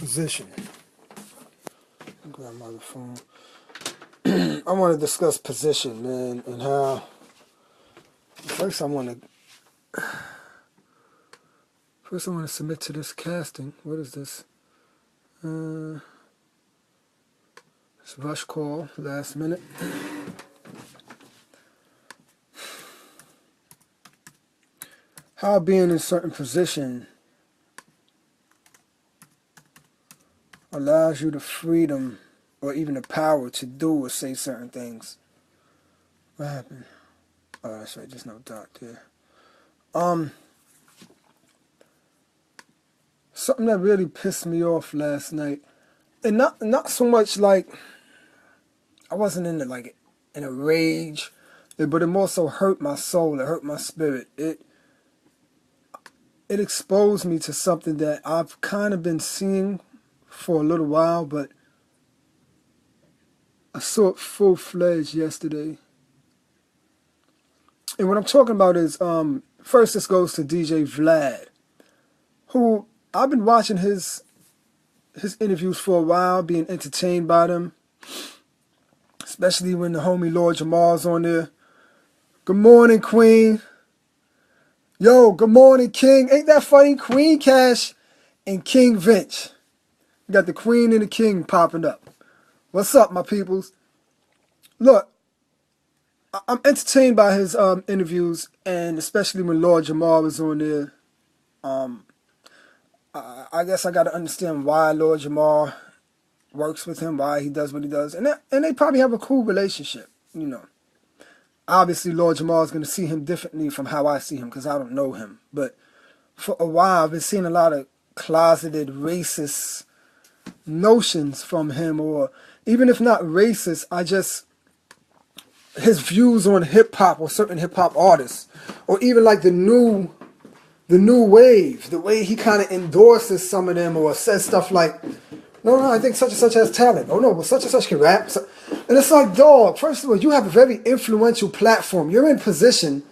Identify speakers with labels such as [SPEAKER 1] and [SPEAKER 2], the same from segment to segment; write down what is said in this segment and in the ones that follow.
[SPEAKER 1] Position. Grab my other phone. I want to discuss position, man, and how. First, I want to submit to this casting. What is this? It's rush call, last minute. How being in a certain position allows you the freedom or even the power to do or say certain things. What happened? Oh, that's right, just no dot there. Something that really pissed me off last night, and not so much like I wasn't in a rage, but it more so hurt my soul. It hurt my spirit. It exposed me to something that I've kind of been seeing for a little while, but I saw it full-fledged yesterday. And what I'm talking about is, first this goes to DJ Vlad, who I've been watching his interviews for a while, being entertained by them, especially when the homie Lord Jamal's on there. Good morning, Queen. Yo, good morning, King. Ain't that funny? Queen Cash and King Vince. You got the Queen and the King popping up. What's up, my peoples? Look, I'm entertained by his interviews, and especially when Lord Jamal was on there. I guess I got to understand why Lord Jamal works with him, why he does what he does, and they probably have a cool relationship, you know. Obviously, Lord Jamal is going to see him differently from how I see him because I don't know him. But for a while, I've been seeing a lot of closeted racist notions from him, or even if not racist, his views on hip-hop or certain hip-hop artists, or even like the new wave, the way he kind of endorses some of them or says stuff like, no, I think such and such has talent. Oh, no, well, such and such can rap. And it's like, dog, first of all, you have a very influential platform. You're in position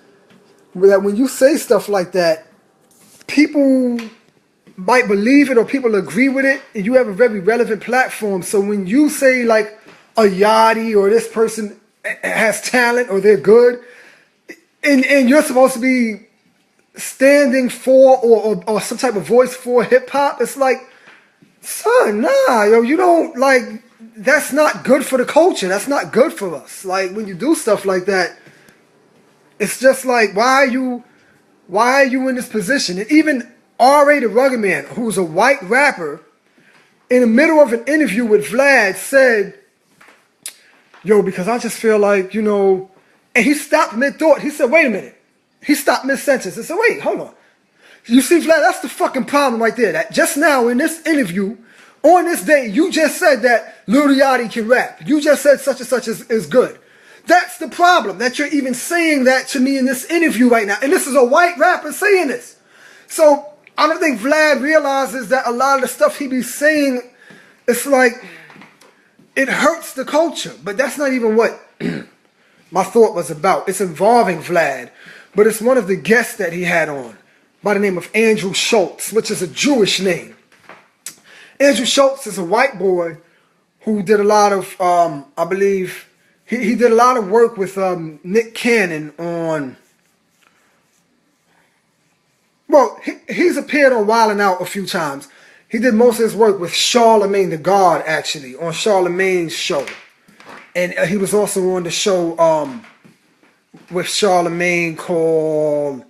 [SPEAKER 1] that when you say stuff like that, people might believe it or people agree with it, and you have a very relevant platform. So when you say, like, a Yachty or this person has talent or they're good, and you're supposed to be standing for or some type of voice for hip-hop, it's like, son, nah, yo, you don't, like, that's not good for the culture. That's not good for us. Like, when you do stuff like that, it's just like, why are you in this position? And even R.A. the Rugged Man, who's a white rapper, in the middle of an interview with Vlad said, yo, because I just feel like, you know, and he stopped mid-thought. He said, wait a minute. He stopped mid-sentence and said, wait, hold on. You see, Vlad, that's the fucking problem right there. That just now in this interview, on this day, you just said that Lil Yachty can rap. You just said such and such is good. That's the problem, that you're even saying that to me in this interview right now. And this is a white rapper saying this. So I don't think Vlad realizes that a lot of the stuff he be saying, it's like, it hurts the culture. But that's not even what my thought was about. It's involving Vlad. But it's one of the guests that he had on, by the name of Andrew Schultz, which is a Jewish name. Andrew Schultz is a white boy who did a lot of, I believe, he did a lot of work with Nick Cannon on, well, he's appeared on Wild 'N Out a few times. He did most of his work with Charlemagne the God, actually, on Charlemagne's show. And he was also on the show with Charlemagne called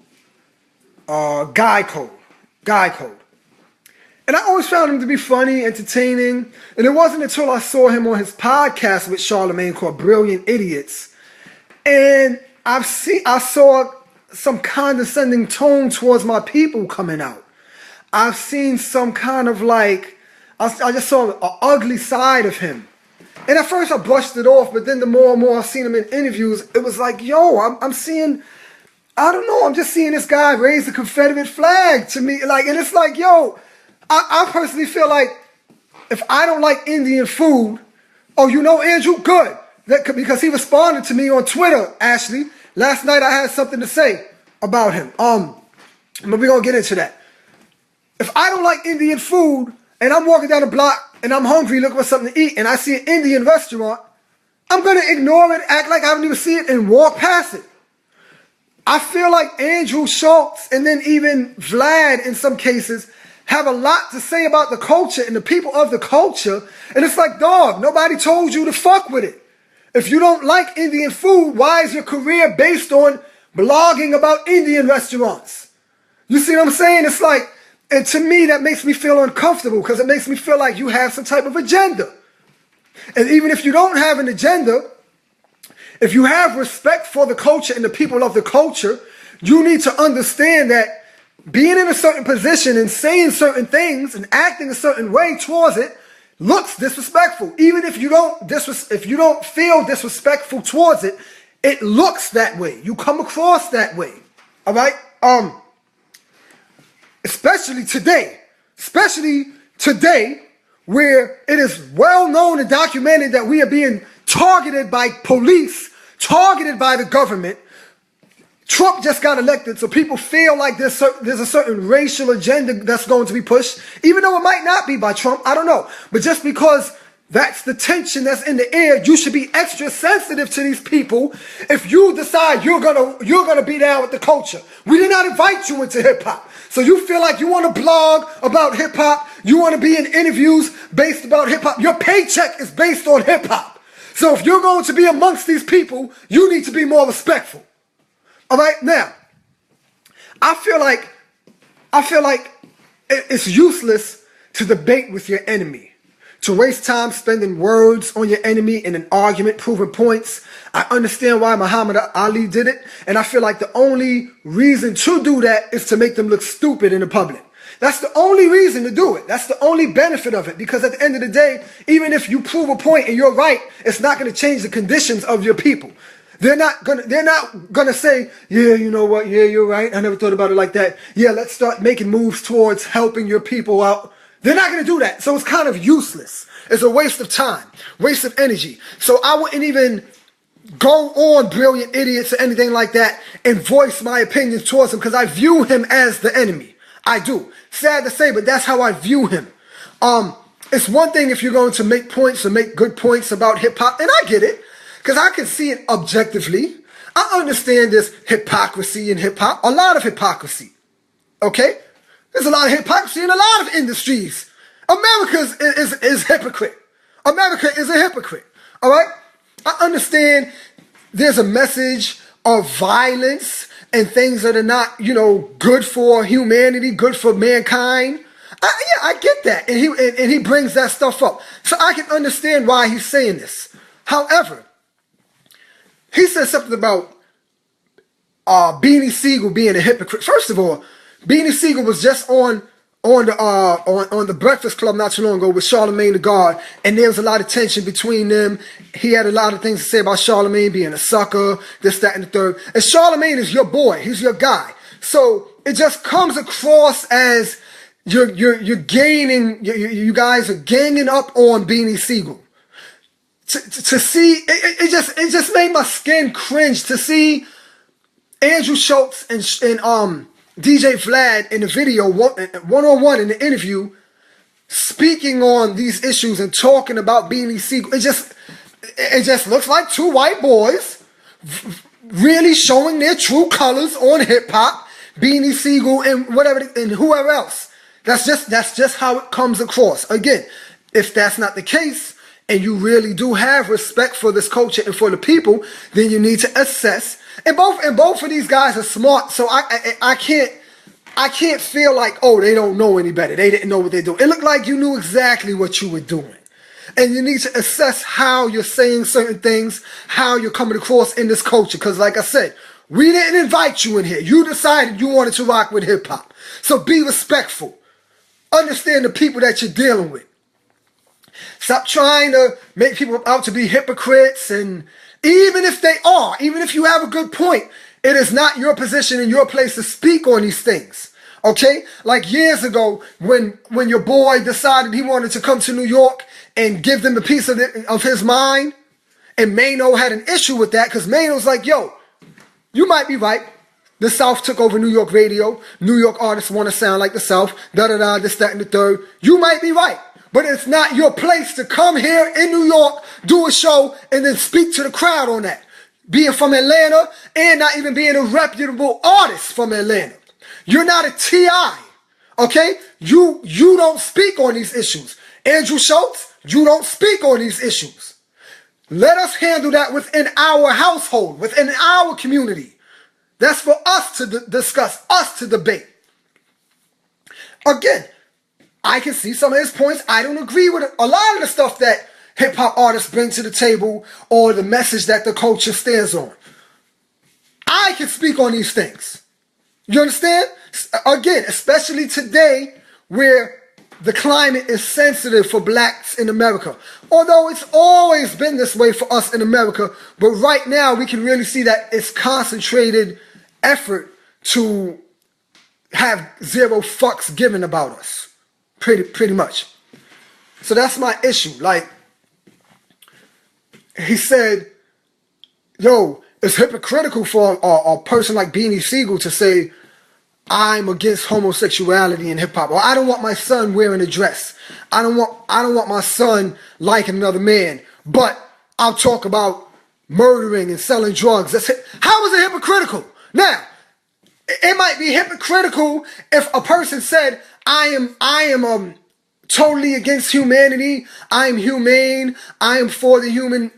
[SPEAKER 1] Guy Code. And I always found him to be funny, entertaining. And it wasn't until I saw him on his podcast with Charlemagne called Brilliant Idiots. And I saw some condescending tone towards my people coming out. I've seen some kind of like, I just saw an ugly side of him. And at first I brushed it off, but then the more and more I've seen him in interviews, it was like, yo, I'm seeing, I don't know, I'm just seeing this guy raise the Confederate flag to me. Like, and it's like, yo, I personally feel like if I don't like Indian food, oh, you know, Andrew, good. Because he responded to me on Twitter, Ashley. Last night I had something to say about him. But we're going to get into that. If I don't like Indian food, and I'm walking down the block and I'm hungry looking for something to eat and I see an Indian restaurant, I'm going to ignore it, act like I don't even see it, and walk past it. I feel like Andrew Schultz and then even Vlad in some cases have a lot to say about the culture and the people of the culture. And it's like, dog, nobody told you to fuck with it. If you don't like Indian food, why is your career based on blogging about Indian restaurants? You see what I'm saying? It's like, and to me, that makes me feel uncomfortable because it makes me feel like you have some type of agenda. And even if you don't have an agenda, if you have respect for the culture and the people of the culture, you need to understand that being in a certain position and saying certain things and acting a certain way towards it looks disrespectful. Even if you don't feel disrespectful towards it, it looks that way. You come across that way. All right? Especially today, where it is well known and documented that we are being targeted by police, targeted by the government. Trump just got elected, so people feel like there's a certain racial agenda that's going to be pushed, even though it might not be by Trump. I don't know. But just because that's the tension that's in the air, you should be extra sensitive to these people if you decide you're gonna be down with the culture. We did not invite you into hip hop. So you feel like you want to blog about hip hop, you want to be in interviews based about hip hop. Your paycheck is based on hip hop. So if you're going to be amongst these people, you need to be more respectful. All right, now, I feel like it's useless to debate with your enemy, to waste time spending words on your enemy in an argument, proving points. I understand why Muhammad Ali did it, and I feel like the only reason to do that is to make them look stupid in the public. That's the only reason to do it. That's the only benefit of it, because at the end of the day, even if you prove a point and you're right, it's not going to change the conditions of your people. They're not gonna say, yeah, you know what, yeah, you're right, I never thought about it like that. Yeah, let's start making moves towards helping your people out. They're not gonna do that. So it's kind of useless. It's a waste of time, waste of energy. So I wouldn't even go on Brilliant Idiots or anything like that and voice my opinions towards him, because I view him as the enemy. I do. Sad to say, but that's how I view him. It's one thing if you're going to make points or make good points about hip hop, and I get it. Because I can see it objectively. I understand there's hypocrisy in hip-hop. A lot of hypocrisy. Okay? There's a lot of hypocrisy in a lot of industries. America is hypocrite. America is a hypocrite. All right? I understand there's a message of violence and things that are not, good for humanity, good for mankind. I get that. And he brings that stuff up. So I can understand why he's saying this. However, he said something about Beanie Siegel being a hypocrite. First of all, Beanie Siegel was just on the Breakfast Club not too long ago with Charlamagne the God, and there was a lot of tension between them. He had a lot of things to say about Charlamagne being a sucker, this, that, and the third. And Charlamagne is your boy. He's your guy. So it just comes across as you're gaining. You guys are ganging up on Beanie Siegel. To see, it just made my skin cringe to see Andrew Schultz and DJ Vlad in the video, one-on-one in the interview, speaking on these issues and talking about Beanie Siegel. It just looks like two white boys really showing their true colors on hip-hop, Beanie Siegel and whatever, and whoever else. That's just how it comes across. Again, if that's not the case, and you really do have respect for this culture and for the people, then you need to assess. And both of these guys are smart, so I can't feel like, oh, they don't know any better. They didn't know what they're doing. It looked like you knew exactly what you were doing. And you need to assess how you're saying certain things, how you're coming across in this culture. Because like I said, we didn't invite you in here. You decided you wanted to rock with hip hop. So be respectful. Understand the people that you're dealing with. Stop trying to make people out to be hypocrites, and even if they are, even if you have a good point, it is not your position and your place to speak on these things. Okay? Like years ago, when your boy decided he wanted to come to New York and give them a piece of his mind, and Mano had an issue with that, because Mano's like, yo, you might be right. The South took over New York radio. New York artists want to sound like the South. Da-da-da, this, that, and the third. You might be right. But it's not your place to come here in New York, do a show, and then speak to the crowd on that. Being from Atlanta and not even being a reputable artist from Atlanta. You're not a T.I., okay? You don't speak on these issues. Andrew Schultz, you don't speak on these issues. Let us handle that within our household, within our community. That's for us to discuss, us to debate. Again, I can see some of his points. I don't agree with a lot of the stuff that hip-hop artists bring to the table or the message that the culture stands on. I can speak on these things. You understand? Again, especially today where the climate is sensitive for blacks in America. Although it's always been this way for us in America, but right now we can really see that it's concentrated effort to have zero fucks given about us. Pretty much. So that's my issue. Like, he said, yo, it's hypocritical for a person like Beanie Siegel to say, I'm against homosexuality in hip hop, or I don't want my son wearing a dress. I don't want my son liking another man, but I'll talk about murdering and selling drugs. How is it hypocritical? Now, it might be hypocritical if a person said, I am totally against humanity. I am humane. I am for the human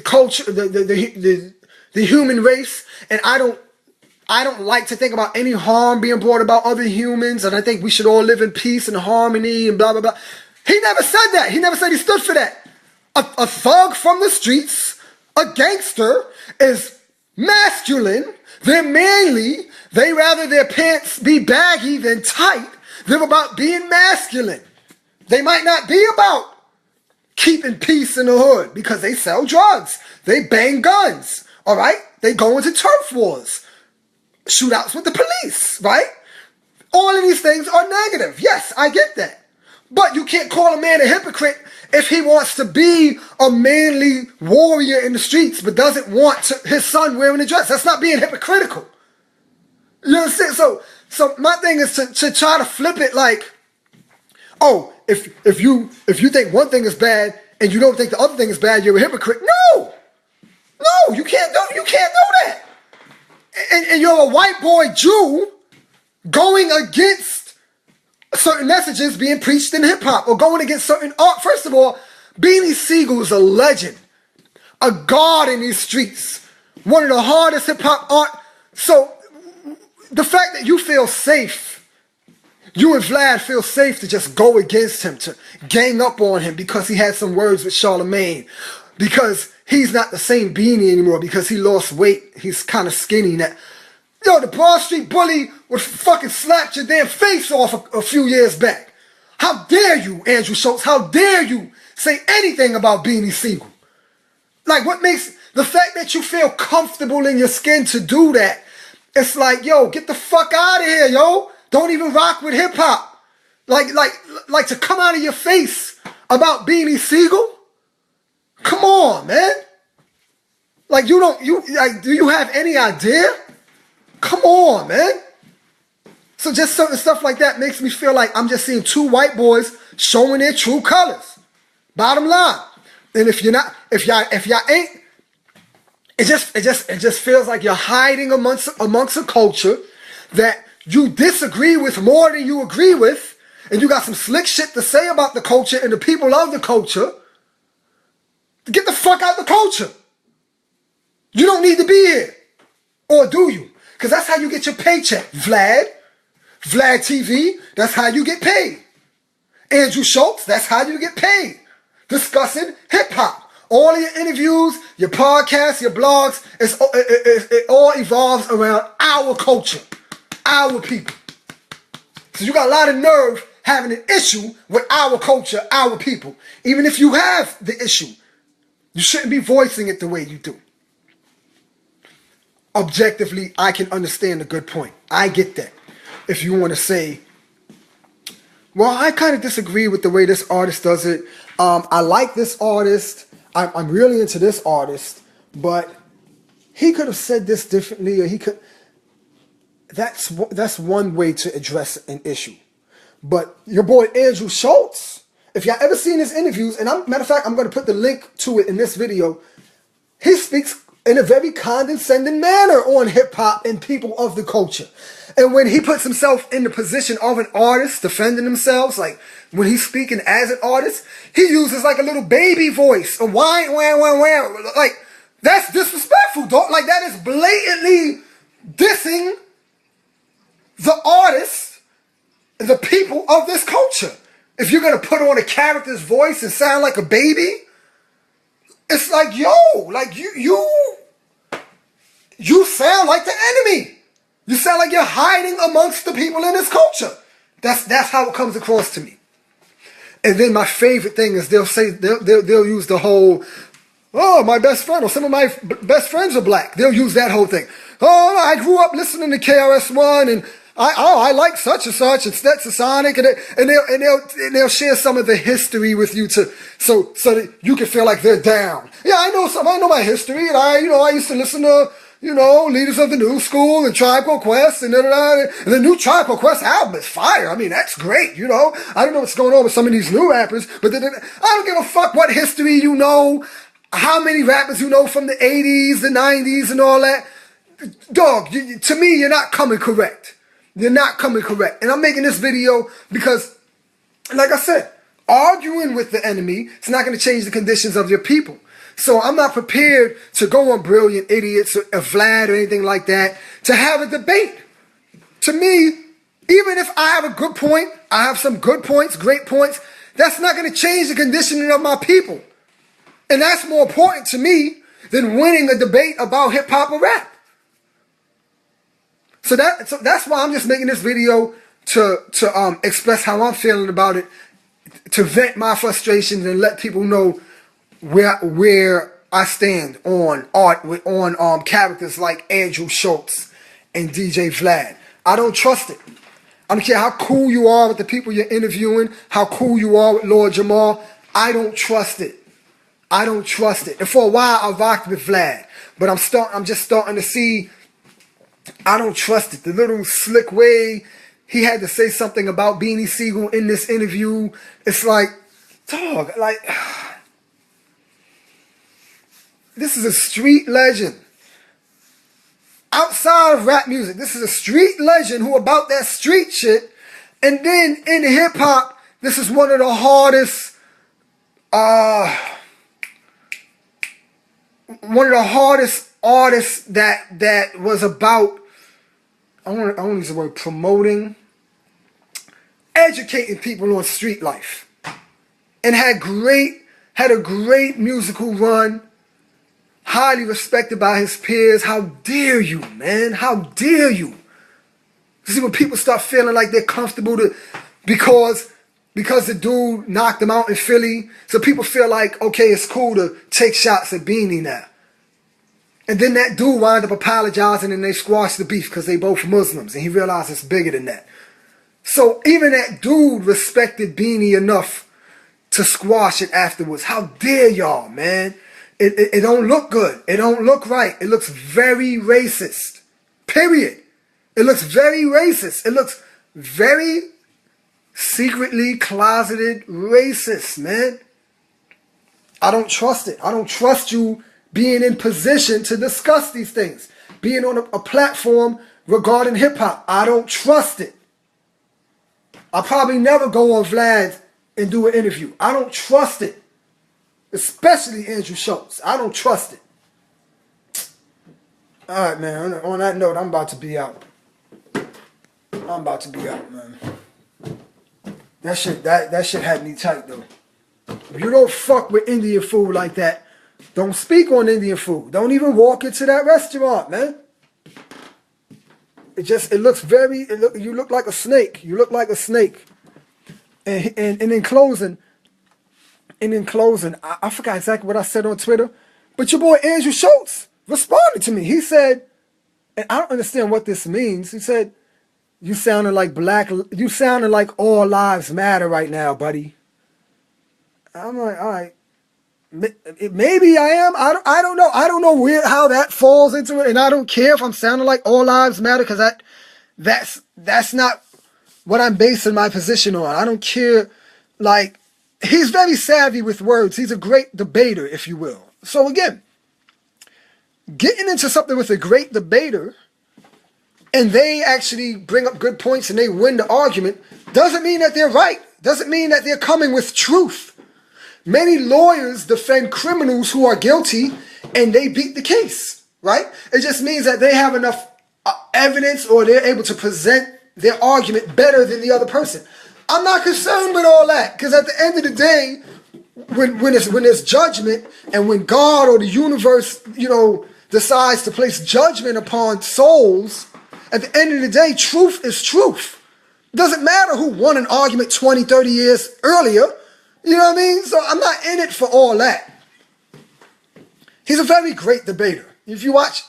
[SPEAKER 1] culture, the human race, and I don't like to think about any harm being brought about other humans, and I think we should all live in peace and harmony and blah, blah, blah. He never said that. He never said he stood for that. A thug from the streets, a gangster, is masculine. They're manly. They rather their pants be baggy than tight. They're about being masculine. They might not be about keeping peace in the hood because they sell drugs. They bang guns. All right? They go into turf wars. Shootouts with the police, right? All of these things are negative. Yes, I get that. But you can't call a man a hypocrite if he wants to be a manly warrior in the streets but doesn't want his son wearing a dress. That's not being hypocritical. You understand? So my thing is to try to flip it like, oh, if you think one thing is bad and you don't think the other thing is bad, you're a hypocrite. No, you can't do that. And you're a white boy Jew going against certain messages being preached in hip-hop or going against certain art. First of all, Beanie Siegel is a legend, a god in these streets, one of the hardest hip-hop art. So the fact that you feel safe, you and Vlad feel safe to just go against him, to gang up on him because he had some words with Charlemagne, because he's not the same Beanie anymore, because he lost weight, he's kind of skinny now. Yo, the Broad Street Bully would fucking slapped your damn face off a few years back. How dare you, Andrew Schultz? How dare you say anything about Beanie Siegel? Like, what makes the fact that you feel comfortable in your skin to do that? It's like, yo, get the fuck out of here, yo. Don't even rock with hip hop. Like to come out of your face about Beanie Siegel? Come on, man. Like, do you have any idea? Come on, man. So just certain stuff like that makes me feel like I'm just seeing two white boys showing their true colors. Bottom line. And if y'all ain't, it just feels like you're hiding amongst a culture that you disagree with more than you agree with, and you got some slick shit to say about the culture and the people of the culture. Get the fuck out of the culture. You don't need to be here. Or do you? Because that's how you get your paycheck. Vlad TV, that's how you get paid. Andrew Schultz, that's how you get paid. Discussing hip-hop. All of your interviews, your podcasts, your blogs, it all evolves around our culture, our people. So you got a lot of nerve having an issue with our culture, our people. Even if you have the issue, you shouldn't be voicing it the way you do. Objectively, I can understand the good point. I get that. If you want to say, well, I kind of disagree with the way this artist does it. I like this artist. I'm really into this artist, but he could have said this differently, or he could. that's one way to address an issue. But your boy Andrew Schultz, if y'all ever seen his interviews, and matter of fact, I'm going to put the link to it in this video. He speaks in a very condescending manner on hip hop and people of the culture. And when he puts himself in the position of an artist, defending themselves, like when he's speaking as an artist, he uses like a little baby voice, a whine, like that's disrespectful, dog. Like that is blatantly dissing the artists, the people of this culture. If you're gonna put on a character's voice and sound like a baby, it's like, yo, like you sound like the enemy. You sound like you're hiding amongst the people in this culture. That's how it comes across to me. And then my favorite thing is they'll use the whole, oh, my best friend, or some of my best friends are black. They'll use that whole thing. Oh, I grew up listening to KRS-One, and I like such and such, and Stetsasonic, and they'll share some of the history with you so that you can feel like they're down. Yeah, I know my history, and I used to listen to, Leaders of the New School and Tribe Called Quest and the new Tribe Called Quest album is fire. I mean, that's great, I don't know what's going on with some of these new rappers, but I don't give a fuck what history you know, how many rappers you know from the 80s, the 90s, and all that. Dog, to me, you're not coming correct. You're not coming correct. And I'm making this video because, like I said, arguing with the enemy is not going to change the conditions of your people. So I'm not prepared to go on Brilliant Idiots or Vlad or anything like that to have a debate. To me, even if I have a good point, I have some good points, great points, that's not going to change the conditioning of my people. And that's more important to me than winning a debate about hip-hop or rap. So that's why I'm just making this video to express how I'm feeling about it, to vent my frustrations and let people know where I stand on characters like Andrew Schultz and DJ Vlad. I don't trust it. I don't care how cool you are with the people you're interviewing, how cool you are with Lord Jamal. I don't trust it. I don't trust it. And for a while I rocked with Vlad, but I'm just starting to see I don't trust it. The little slick way he had to say something about Beanie Siegel in this interview. It's like, dog, like, this is a street legend. Outside of rap music, this is a street legend who about that street shit. And then in hip hop, this is one of the hardest, artists that was about, I want to use the word promoting, educating people on street life, and had a great musical run, highly respected by his peers. How dare you, man? How dare you? See, when people start feeling like they're comfortable because the dude knocked them out in Philly, so people feel like, okay, it's cool to take shots at Beanie now. And then that dude wound up apologizing and they squashed the beef because they both Muslims, and he realized it's bigger than that. So even that dude respected Beanie enough to squash it afterwards. How dare y'all, man? It don't look good. It don't look right. It looks very racist. Period. It looks very racist. It looks very secretly closeted racist, man. I don't trust it. I don't trust you being in position to discuss these things. Being on a platform regarding hip-hop. I don't trust it. I'll probably never go on Vlad and do an interview. I don't trust it. Especially Andrew Schultz. I don't trust it. Alright, man. On that note, I'm about to be out. Man. That shit had me tight, though. If you don't fuck with Indian food like that, don't speak on Indian food. Don't even walk into that restaurant, man. You look like a snake. You look like a snake. And in closing, I forgot exactly what I said on Twitter, but your boy Andrew Schultz responded to me. He said, and I don't understand what this means. He said, you sounded like all lives matter right now, buddy. I'm like, all right. Maybe I am. I don't know. I don't know how that falls into it, and I don't care if I'm sounding like all lives matter, because That's not what I'm basing my position on. I don't care. Like, he's very savvy with words. He's a great debater, if you will. So again, getting into something with a great debater and they actually bring up good points and they win the argument doesn't mean that they're right. Doesn't mean that they're coming with truth. Many lawyers defend criminals who are guilty and they beat the case, right? It just means that they have enough evidence or they're able to present their argument better than the other person. I'm not concerned with all that because at the end of the day, when there's judgment and when God or the universe, decides to place judgment upon souls, at the end of the day, truth is truth. It doesn't matter who won an argument 20, 30 years earlier. You know what I mean? So I'm not in it for all that. He's a very great debater. If you watch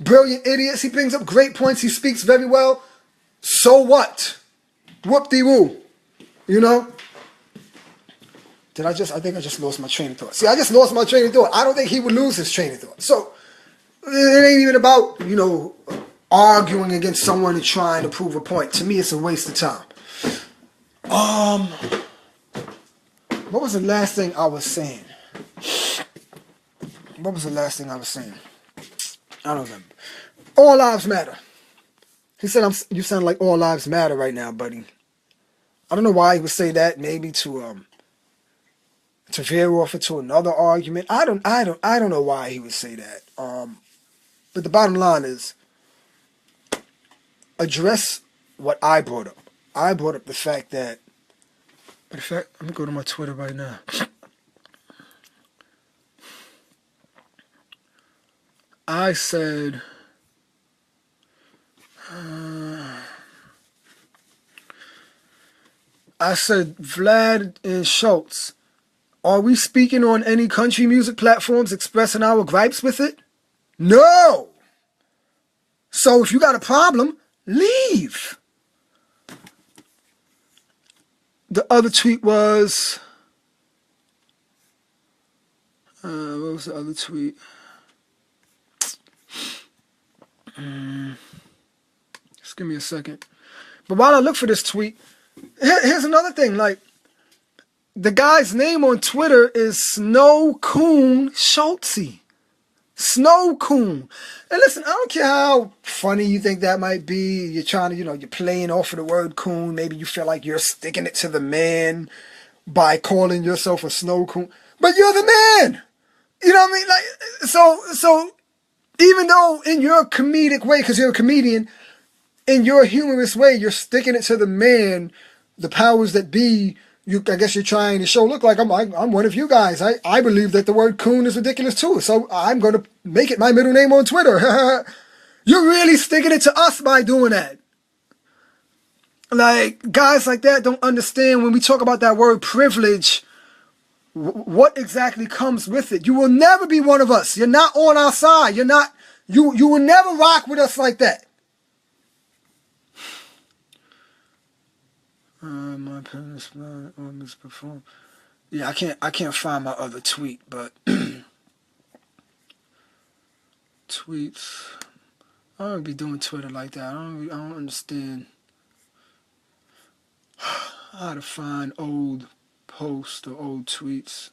[SPEAKER 1] Brilliant Idiots, he brings up great points. He speaks very well. So what? Whoop-de-woo. I think I just lost my train of thought. See, I just lost my train of thought. I don't think he would lose his train of thought. So it ain't even about, arguing against someone and trying to prove a point. To me, it's a waste of time. What was the last thing I was saying? I don't remember. All lives matter. He said, you sound like all lives matter right now, buddy. I don't know why he would say that. Maybe to veer off into another argument. I don't know why he would say that. But the bottom line is, address what I brought up. I brought up the fact that, in fact, let me go to my Twitter right now. I said, Vlad and Schultz, are we speaking on any country music platforms expressing our gripes with it? No! So if you got a problem, leave. The other tweet was, what was the other tweet? Just give me a second. But while I look for this tweet, here's another thing. Like, the guy's name on Twitter is Snow Coon Schultzy. Snow Coon. And listen, I don't care how funny you think that might be. You're trying to, you're playing off of the word coon. Maybe you feel like you're sticking it to the man by calling yourself a Snow Coon. But you're the man. You know what I mean? Like, so even though in your comedic way, because you're a comedian, in your humorous way, you're sticking it to the man, the powers that be. I guess you're trying to show, look, like I'm one of you guys. I believe that the word coon is ridiculous too, so I'm going to make it my middle name on Twitter. You're really sticking it to us by doing that. Like, guys like that don't understand when we talk about that word privilege, what exactly comes with it. You will never be one of us. You're not on our side. You will never rock with us like that. My parents on this perform. Yeah, I can't find my other tweet, but tweets. I don't be doing Twitter like that. I don't understand how to find old posts or old tweets.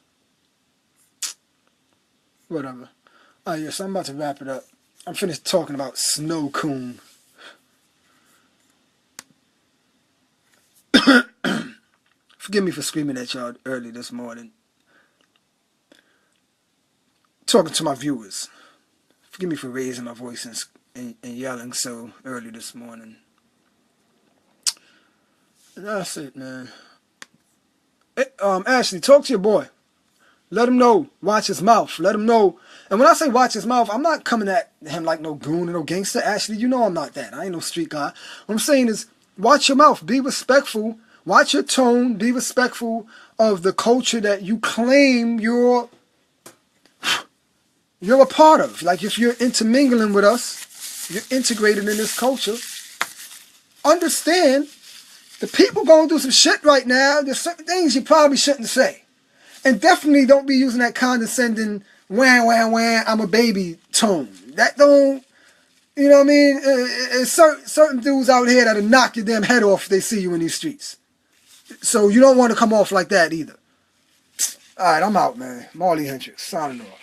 [SPEAKER 1] Whatever. Yes, I'm about to wrap it up. I'm finished talking about Snow Coon. Forgive me for screaming at y'all early this morning. Talking to my viewers. Forgive me for raising my voice and yelling so early this morning. And that's it, man. Ashley, talk to your boy. Let him know. Watch his mouth. Let him know. And when I say watch his mouth, I'm not coming at him like no goon or no gangster. Ashley, you know I'm not that. I ain't no street guy. What I'm saying is, watch your mouth. Be respectful. Watch your tone. Be respectful of the culture that you claim you're a part of. Like, if you're intermingling with us, you're integrated in this culture. Understand, the people going through some shit right now. There's certain things you probably shouldn't say. And definitely don't be using that condescending, wah, wah, wah, I'm a baby tone. That don't You know what I mean? And certain dudes out here that'll knock your damn head off if they see you in these streets. So you don't want to come off like that either. All right, I'm out, man. MarLee Hendrixx, signing off.